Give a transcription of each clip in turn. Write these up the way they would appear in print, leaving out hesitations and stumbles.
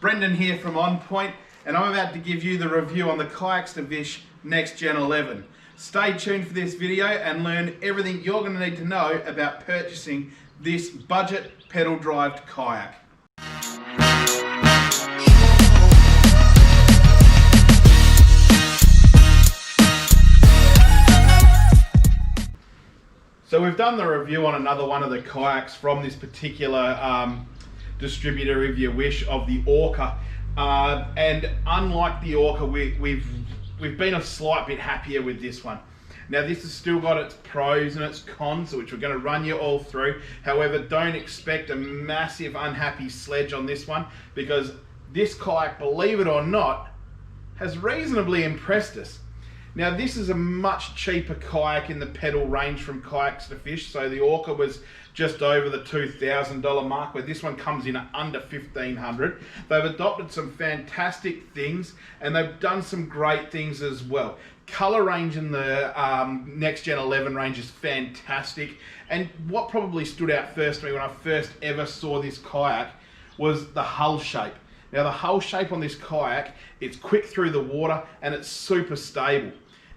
Brendan here from On Point, and I'm about to give you the review on the Kayaks2Fish Next Gen 11. Stay tuned for this video and learn everything you're going to need to know about purchasing this budget pedal drive kayak. So we've done the review on another one of the kayaks from this particular distributor, if you wish, of the Orca, and unlike the Orca, we've been a slight bit happier with this one. Now this has still got its pros and its cons, which we're going to run you all through. However, don't expect a massive unhappy sledge on this one, because this kayak, believe it or not, has reasonably impressed us. Now this is a much cheaper kayak in the pedal range from Kayaks2Fish. So the Orca was just over the $2,000 mark, where this one comes in at under $1,500. They've adopted some fantastic things, and they've done some great things as well. Color range in the Next Gen 11 range is fantastic. And what probably stood out first to me when I first ever saw this kayak was the hull shape. Now the hull shape on this kayak, it's quick through the water and it's super stable.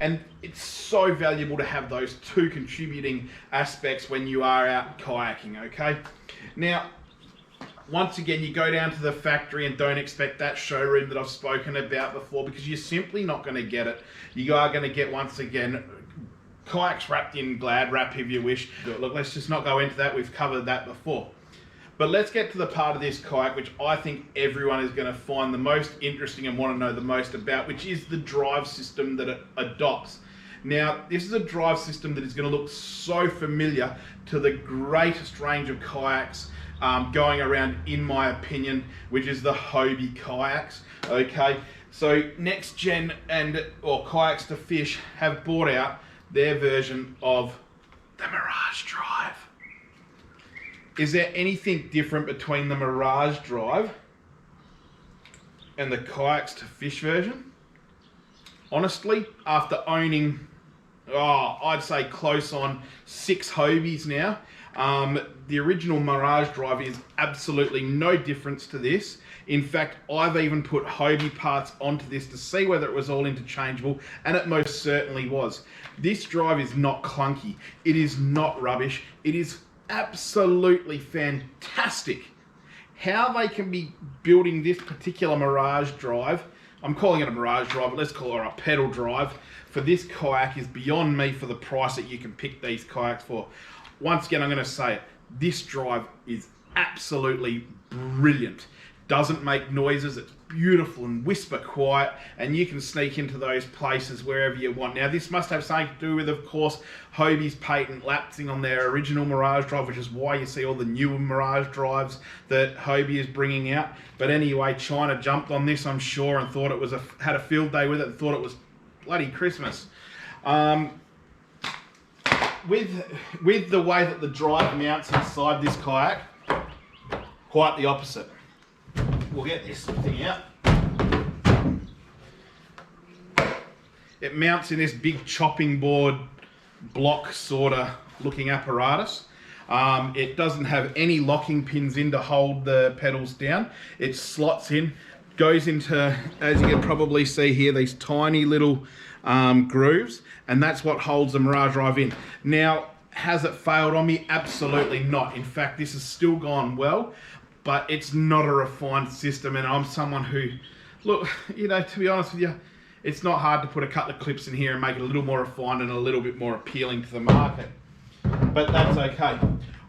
And it's so valuable to have those two contributing aspects when you are out kayaking, okay? Now, once again, you go down to the factory and don't expect that showroom that I've spoken about before, because you're simply not going to get it. You are going to get, once again, kayaks wrapped in Glad wrap, if you wish. Look, let's just not go into that. We've covered that before. But let's get to the part of this kayak which I think everyone is going to find the most interesting and want to know the most about, which is the drive system that it adopts. Now, this is a drive system that is going to look so familiar to the greatest range of kayaks going around, in my opinion, which is the Hobie kayaks. Okay, so Next Gen or Kayaks2Fish have brought out their version of the Mirage Drive. Is there anything different between the Mirage Drive and the Kayaks2Fish version? Honestly, after owning, I'd say close on 6 Hobies now, the original Mirage Drive is absolutely no difference to this. In fact, I've even put Hobie parts onto this to see whether it was all interchangeable, and it most certainly was. This drive is not clunky. It is not rubbish. It is absolutely fantastic. How they can be building this particular Mirage Drive, I'm calling it a Mirage Drive, but let's call it a pedal drive, for this kayak is beyond me for the price that you can pick these kayaks for. Once again, I'm going to say it, this drive is absolutely brilliant. Doesn't make noises, it's beautiful and whisper quiet, and you can sneak into those places wherever you want. Now this must have something to do with, of course, Hobie's patent lapsing on their original Mirage Drive, which is why you see all the newer Mirage Drives that Hobie is bringing out. But anyway, China jumped on this, I'm sure, and thought it was had a field day with it and thought it was bloody Christmas. With the way that the drive mounts inside this kayak, quite the opposite. We'll get this thing out. It mounts in this big chopping board block sort of looking apparatus. It doesn't have any locking pins in to hold the pedals down. It slots in, goes into, as you can probably see here, these tiny little grooves, and that's what holds the Mirage Drive in. Now, has it failed on me? Absolutely not. In fact, this has still gone well. But it's not a refined system, and I'm someone who, look, you know, to be honest with you, it's not hard to put a couple of clips in here and make it a little more refined and a little bit more appealing to the market. But that's okay.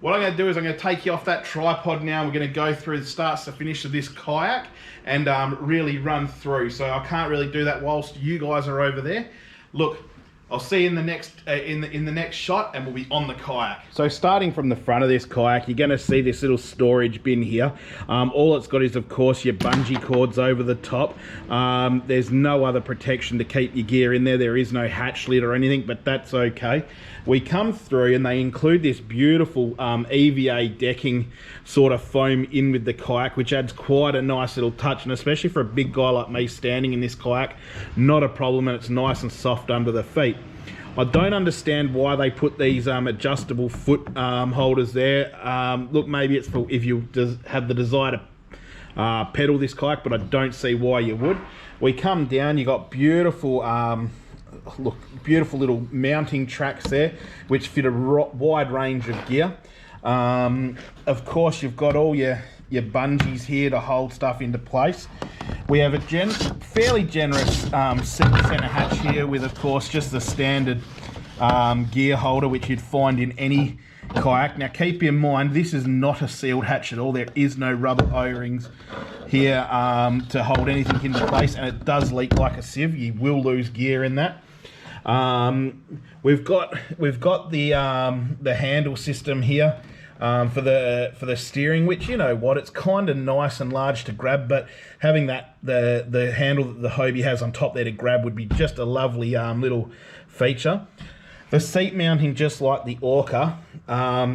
What I'm going to do is I'm going to take you off that tripod now. We're going to go through the starts to finish of this kayak and really run through. So I can't really do that whilst you guys are over there. Look, I'll see you in the next in the next shot, and we'll be on the kayak. So starting from the front of this kayak, you're going to see this little storage bin here. All it's got is, of course, your bungee cords over the top. There's no other protection to keep your gear in there. There is no hatch lid or anything, but that's okay. We come through and they include this beautiful EVA decking sort of foam in with the kayak, which adds quite a nice little touch, and especially for a big guy like me standing in this kayak, not a problem, and it's nice and soft under the feet. I don't understand why they put these adjustable foot holders there. Look, maybe it's for if you have the desire to pedal this kayak, but I don't see why you would. We come down, you got beautiful, look, beautiful little mounting tracks there, which fit a wide range of gear. Of course, you've got all your bungees here to hold stuff into place. We have a fairly generous center hatch here with, of course, just the standard gear holder, which you'd find in any kayak. Now keep in mind, this is not a sealed hatch at all. There is no rubber O-rings here to hold anything into place, and it does leak like a sieve. You will lose gear in that. We've got the handle system here for the steering, which, you know what, it's kind of nice and large to grab, but having that the handle that the Hobie has on top there to grab would be just a lovely little feature. The seat mounting, just like the Orca,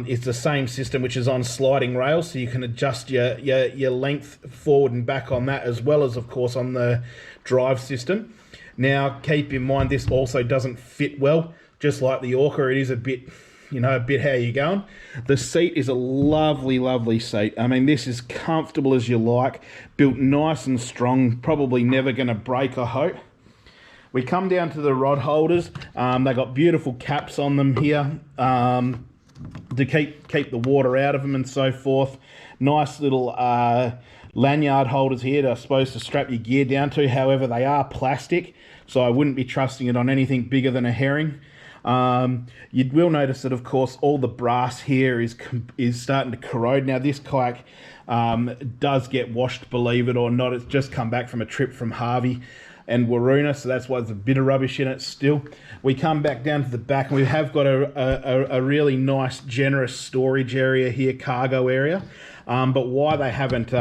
is the same system, which is on sliding rails, so you can adjust your length forward and back on that, as well as, of course, on the drive system. Now, keep in mind, this also doesn't fit well, just like the Orca. It is a bit, you know, a bit how you're going. The seat is a lovely, lovely seat. I mean, this is comfortable as you like, built nice and strong, probably never going to break, I hope. We come down to the rod holders. They got beautiful caps on them here to keep the water out of them and so forth. Nice little lanyard holders here to, I suppose, to strap your gear down to. However, they are plastic, so I wouldn't be trusting it on anything bigger than a herring. You will notice that, of course, all the brass here is starting to corrode. Now, this kayak does get washed, believe it or not. It's just come back from a trip from Harvey and Waroona, so that's why there's a bit of rubbish in it still. We come back down to the back, and we have got a really nice, generous storage area here, cargo area. But why they haven't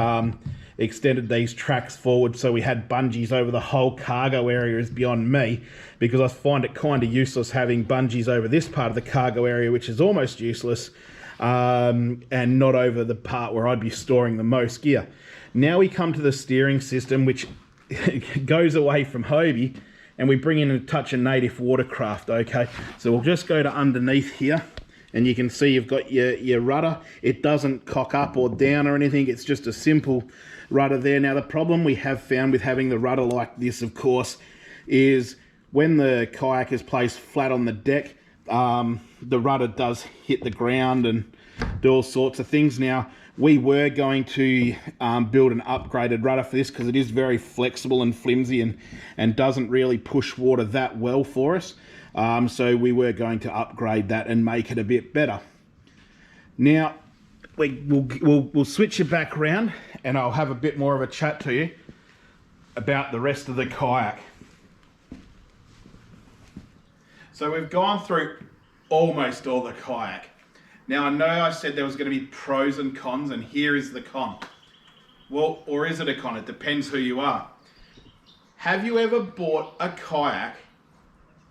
extended these tracks forward so we had bungees over the whole cargo area is beyond me, because I find it kind of useless having bungees over this part of the cargo area, which is almost useless, and not over the part where I'd be storing the most gear. Now we come to the steering system, which goes away from Hobie, and we bring in a touch of native watercraft. Okay, so we'll just go to underneath here, and you can see you've got your rudder. It doesn't cock up or down or anything. It's just a simple rudder there. Now, the problem we have found with having the rudder like this, of course, is when the kayak is placed flat on the deck, the rudder does hit the ground and do all sorts of things. Now, we were going to build an upgraded rudder for this, because it is very flexible and flimsy and doesn't really push water that well for us. So we were going to upgrade that and make it a bit better. Now, we'll switch it back around, and I'll have a bit more of a chat to you about the rest of the kayak. So we've gone through almost all the kayak. Now, I know I said there was going to be pros and cons, and here is the con. Well, or is it a con? It depends who you are. Have you ever bought a kayak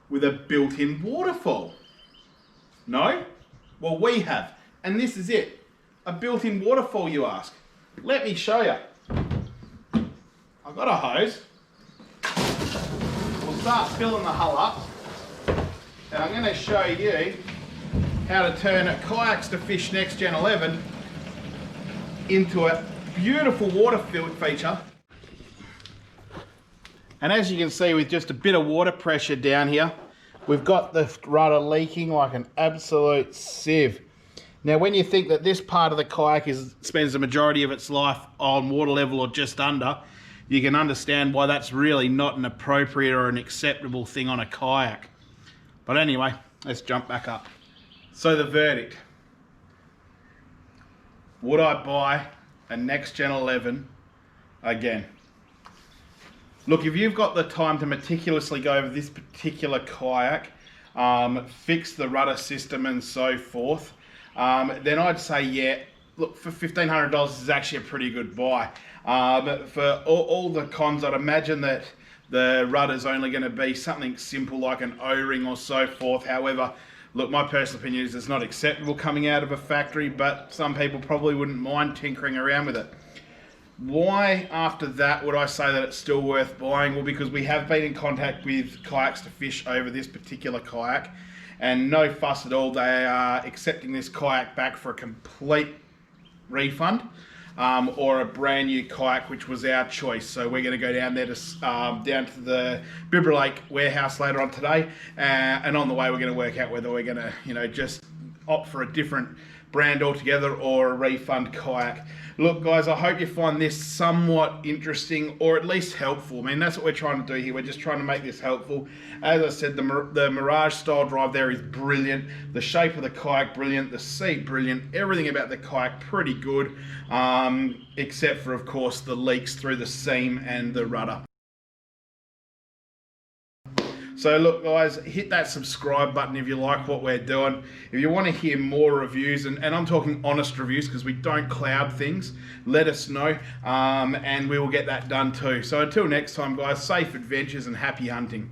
with a built-in waterfall? No? Well, we have. And this is it. A built-in waterfall, you ask. Let me show you. I've got a hose. We'll start filling the hull up. And I'm going to show you how to turn a Kayaks2Fish Next Gen 11 into a beautiful water feature. And as you can see, with just a bit of water pressure down here, we've got the rudder leaking like an absolute sieve. Now, when you think that this part of the kayak spends the majority of its life on water level or just under, you can understand why that's really not an appropriate or an acceptable thing on a kayak. But anyway, let's jump back up. So the verdict. Would I buy a Next Gen 11 again? Look, if you've got the time to meticulously go over this particular kayak, fix the rudder system and so forth, then I'd say, yeah, look, for $1,500 is actually a pretty good buy. For all the cons, I'd imagine that the rudder's only going to be something simple like an O-ring or so forth. However, look, my personal opinion is it's not acceptable coming out of a factory, but some people probably wouldn't mind tinkering around with it. Why, after that, would I say that it's still worth buying? Well, because we have been in contact with Kayaks2Fish over this particular kayak, and no fuss at all, they are accepting this kayak back for a complete refund. or a brand new kayak, which was our choice. So we're going to go down there to down to the Bibra Lake warehouse later on today, and on the way we're going to work out whether we're going to, you know, just opt for a different brand altogether or a refund kayak. Look guys, I hope you find this somewhat interesting or at least helpful. I mean, that's what we're trying to do here. We're just trying to make this helpful. As I said, the Mirage style drive there is brilliant. The shape of the kayak, brilliant. The seat, brilliant. Everything about the kayak, pretty good. Except for, of course, the leaks through the seam and the rudder. So look guys, hit that subscribe button if you like what we're doing. If you want to hear more reviews, and I'm talking honest reviews because we don't cloud things, let us know, and we will get that done too. So until next time guys, safe adventures and happy hunting.